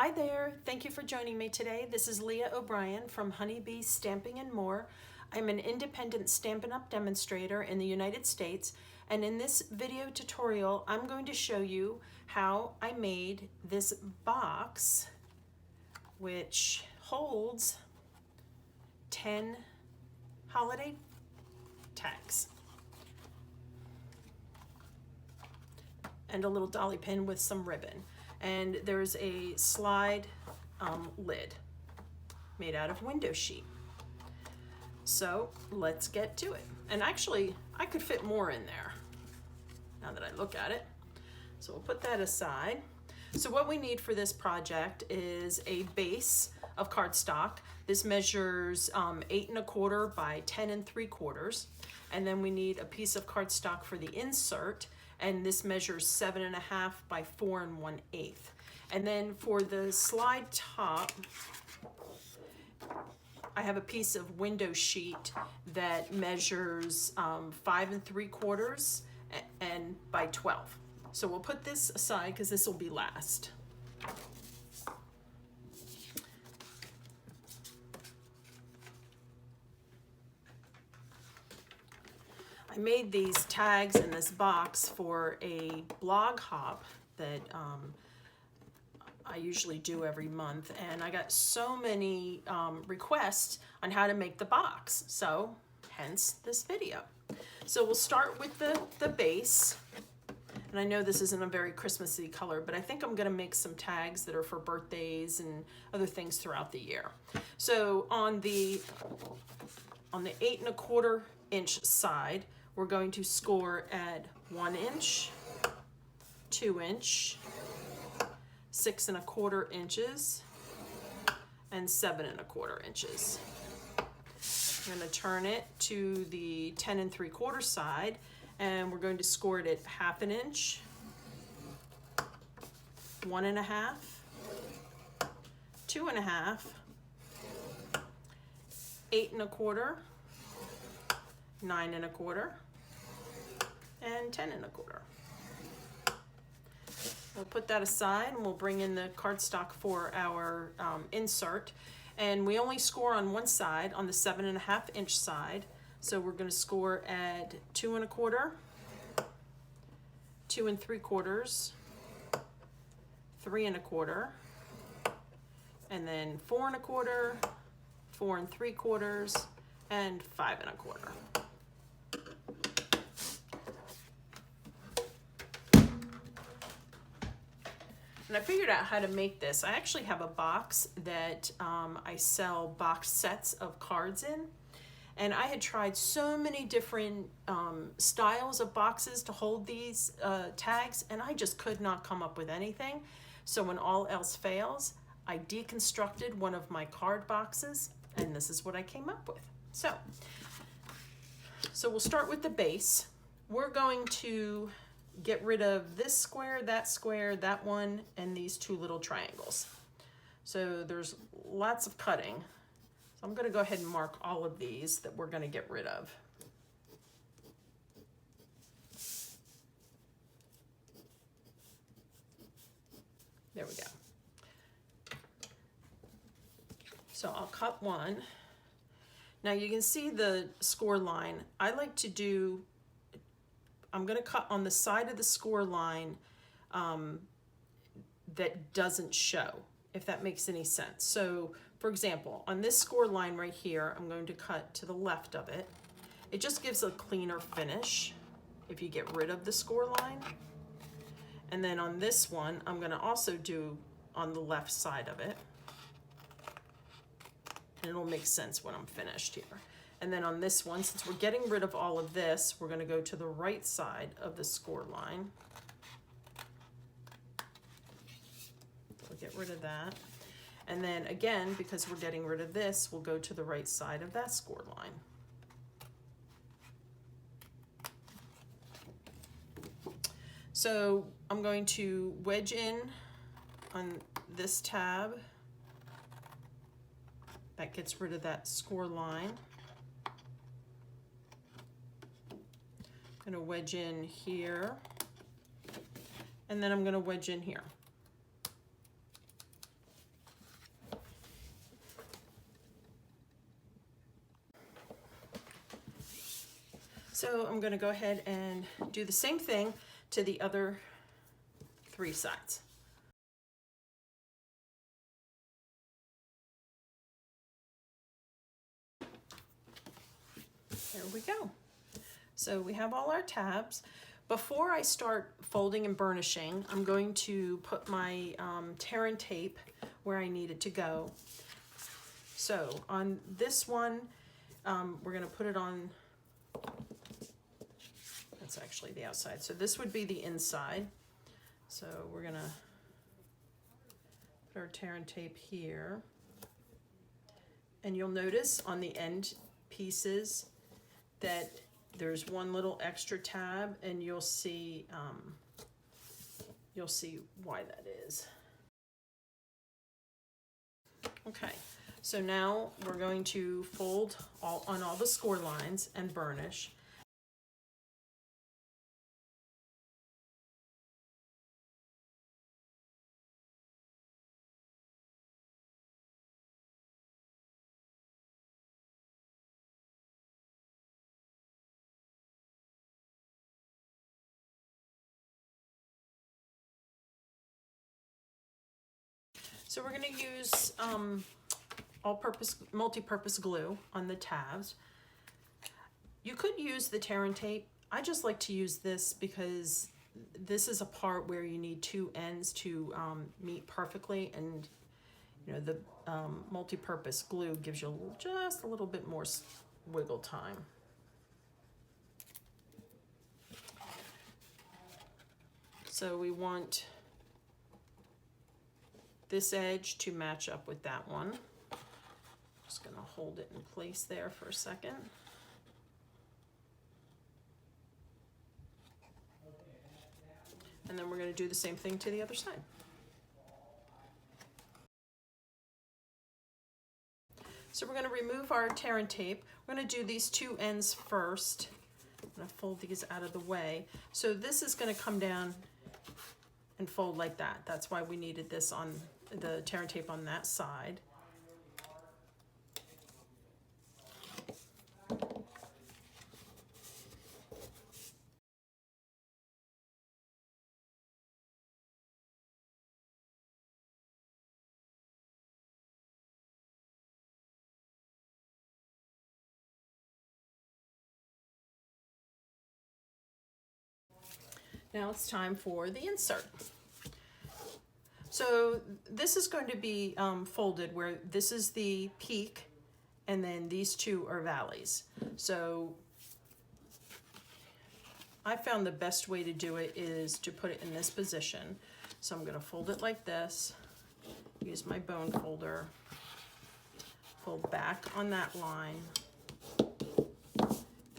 Hi there, thank you for joining me today. This is Leah O'Brien from Honeybee Stamping and More. I'm an independent Stampin' Up! Demonstrator in the United States, and in this video tutorial I'm going to show you how I made this box which holds 10 holiday tags and a little dolly pin with some ribbon. And there's a slide lid made out of window sheet. So let's get to it. And actually, I could fit more in there now that I look at it. So we'll put that aside. So what we need for this project is a base of cardstock. This measures 8 1/4 by 10 3/4. And then we need a piece of cardstock for the insert, and this measures 7 1/2 by 4 1/8. And then for the slide top, I have a piece of window sheet that measures 5 3/4 and by 12. So we'll put this aside because this will be last. I made these tags in this box for a blog hop that I usually do every month, and I got so many requests on how to make the box, so hence this video. So we'll start with the base, and I know this isn't a very Christmassy color, but I think I'm gonna make some tags that are for birthdays and other things throughout the year. So on the 8 1/4 inch side, we're going to score at 1 inch, 2 inch, 6 1/4 inches, and 7 1/4 inches. I'm going to turn it to the 10 3/4 side, and we're going to score it at 1/2 inch, 1 1/2, 2 1/2, 8 1/4, 9 1/4, and 10 1/4. We'll put that aside and we'll bring in the cardstock for our insert. And we only score on one side, on the 7 1/2 inch side. So we're going to score at 2 1/4, 2 3/4, 3 1/4, and then 4 1/4, 4 3/4, and 5 1/4. And I figured out how to make this. I actually have a box that I sell box sets of cards in. And I had tried so many different styles of boxes to hold these tags, and I just could not come up with anything. So when all else fails, I deconstructed one of my card boxes, and this is what I came up with. So we'll start with the base. We're going to get rid of this square, that one, and these two little triangles. So there's lots of cutting. So I'm going to go ahead and mark all of these that we're going to get rid of. There we go. So I'll cut one. Now you can see the score line. I like to do, I'm going to cut on the side of the score line that doesn't show, if that makes any sense. So for example, on this score line right here, I'm going to cut to the left of it. It just gives a cleaner finish if you get rid of the score line. And then on this one, I'm going to also do on the left side of it. And it'll make sense when I'm finished here. And then on this one, since we're getting rid of all of this, we're going to go to the right side of the score line. We'll get rid of that. And then again, because we're getting rid of this, we'll go to the right side of that score line. So I'm going to wedge in on this tab. That gets rid of that score line. I'm going to wedge in here, and then I'm going to wedge in here. So I'm going to go ahead and do the same thing to the other 3 sides. There we go. So we have all our tabs. Before I start folding and burnishing, I'm going to put my tear and tape where I need it to go. So on this one, we're going to put it on, that's actually the outside. So this would be the inside. So we're going to put our tear and tape here. And you'll notice on the end pieces that there's one little extra tab, and you'll see why that is. Okay, so now we're going to fold on all the score lines and burnish. So we're going to use multi-purpose glue on the tabs. You could use the tear and tape. I just like to use this because this is a part where you need 2 ends to meet perfectly, and you know the multi-purpose glue gives you just a little bit more wiggle time. So we want this edge to match up with that one. Just going to hold it in place there for a second. And then we're going to do the same thing to the other side. So we're going to remove our tear and tape. We're going to do these 2 ends first. I'm going to fold these out of the way. So this is going to come down and fold like that. That's why we needed this on the tear and tape on that side. Now it's time for the insert. So this is going to be folded where this is the peak and then these 2 are valleys. So I found the best way to do it is to put it in this position. So I'm going to fold it like this, use my bone folder, fold back on that line,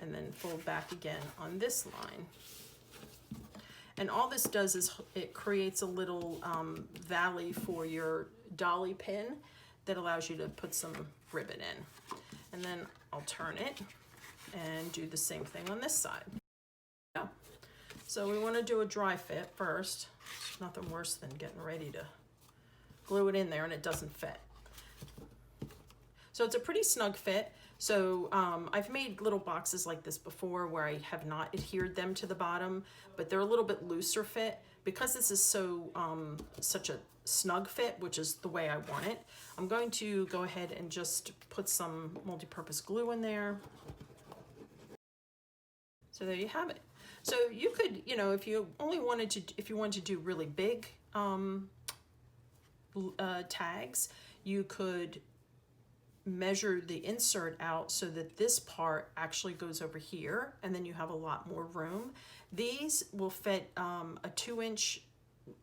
and then fold back again on this line. And all this does is it creates a little valley for your dolly pin that allows you to put some ribbon in. And then I'll turn it and do the same thing on this side. Yeah. So we want to do a dry fit first. There's nothing worse than getting ready to glue it in there and it doesn't fit. So it's a pretty snug fit. So I've made little boxes like this before where I have not adhered them to the bottom, but they're a little bit looser fit. Because this is so such a snug fit, which is the way I want it, I'm going to go ahead and just put some multi-purpose glue in there. So there you have it. So you could, you know, if you wanted to do really big tags, you could measure the insert out so that this part actually goes over here, and then you have a lot more room. These will fit a 2-inch,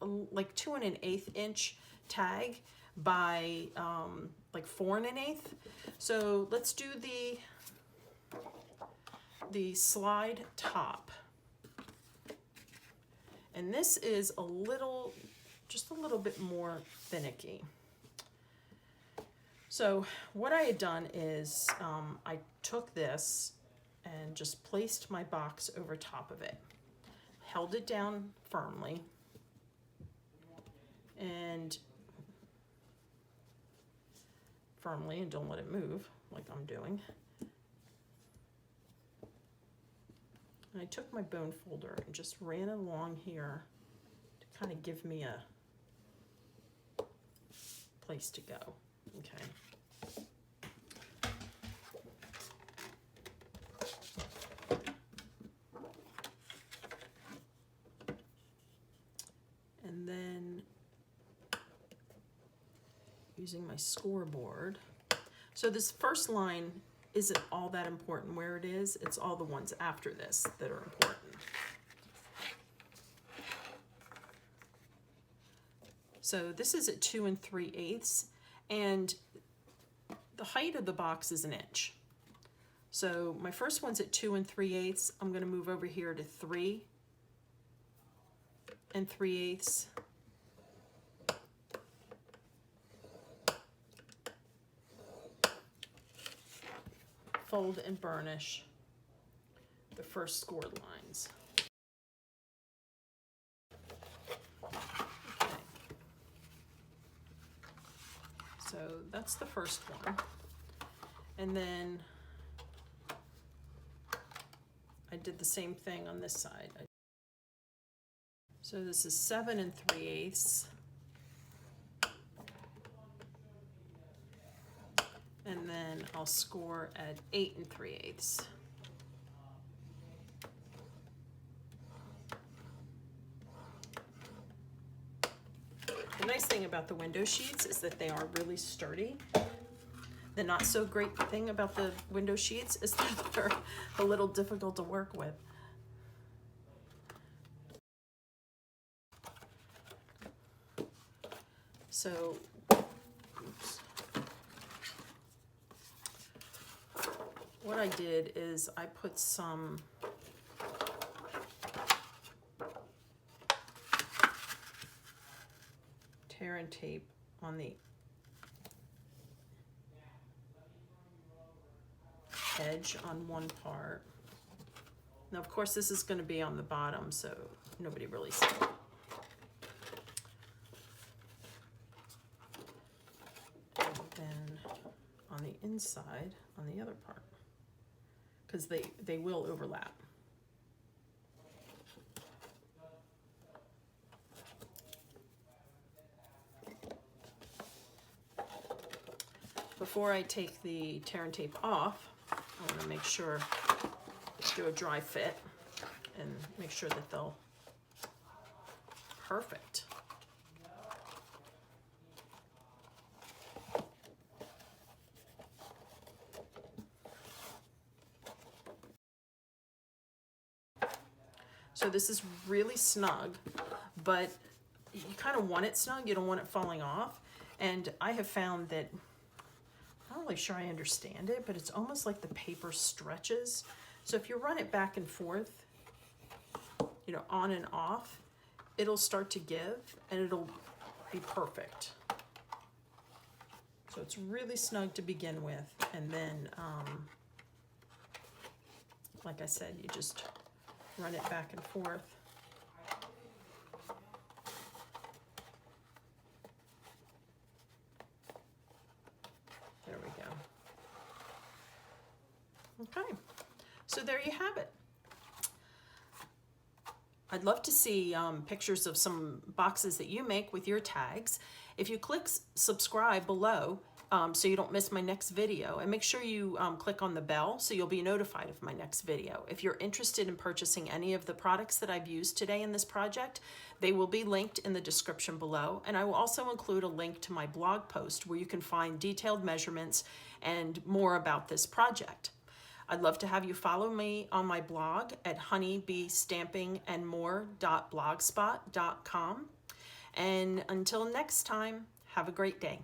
like 2 1/8 inch tag by like 4 1/8. So let's do the slide top. And this is just a little bit more finicky. So what I had done is I took this and just placed my box over top of it, held it down firmly, and don't let it move like I'm doing. And I took my bone folder and just ran along here to kind of give me a place to go. Okay. And then using my scoreboard. So this first line isn't all that important where it is. It's all the ones after this that are important. So this is at 2 3/8, and the height of the box is 1 inch. So my first one's at 2 3/8. I'm going to move over here to 3 3/8. Fold and burnish the first scored lines. Okay. So that's the first one. And then I did the same thing on this side. So this is 7 3/8. And then I'll score at 8 3/8. The nice thing about the window sheets is that they are really sturdy. The not so great thing about the window sheets is that they're a little difficult to work with. So, oops. What I did is I put some tear and tape on the edge on one part. Now, of course, this is going to be on the bottom, so nobody really sees it. And then on the inside, on the other part, because they will overlap. Before I take the tear and tape off, I want to make sure, do a dry fit and make sure that they'll perfect. So this is really snug, but you kind of want it snug. You don't want it falling off. And I have found that, I'm not really sure I understand it, but it's almost like the paper stretches. So if you run it back and forth, you know, on and off, it'll start to give and it'll be perfect. So it's really snug to begin with. And then, like I said, you just run it back and forth. There we go. Okay, so there you have it. I'd love to see pictures of some boxes that you make with your tags. If you click subscribe below, so you don't miss my next video, and make sure you click on the bell so you'll be notified of my next video. If you're interested in purchasing any of the products that I've used today in this project, they will be linked in the description below, and I will also include a link to my blog post where you can find detailed measurements and more about this project. I'd love to have you follow me on my blog at honeybeestampingandmore.blogspot.com. And until next time, have a great day.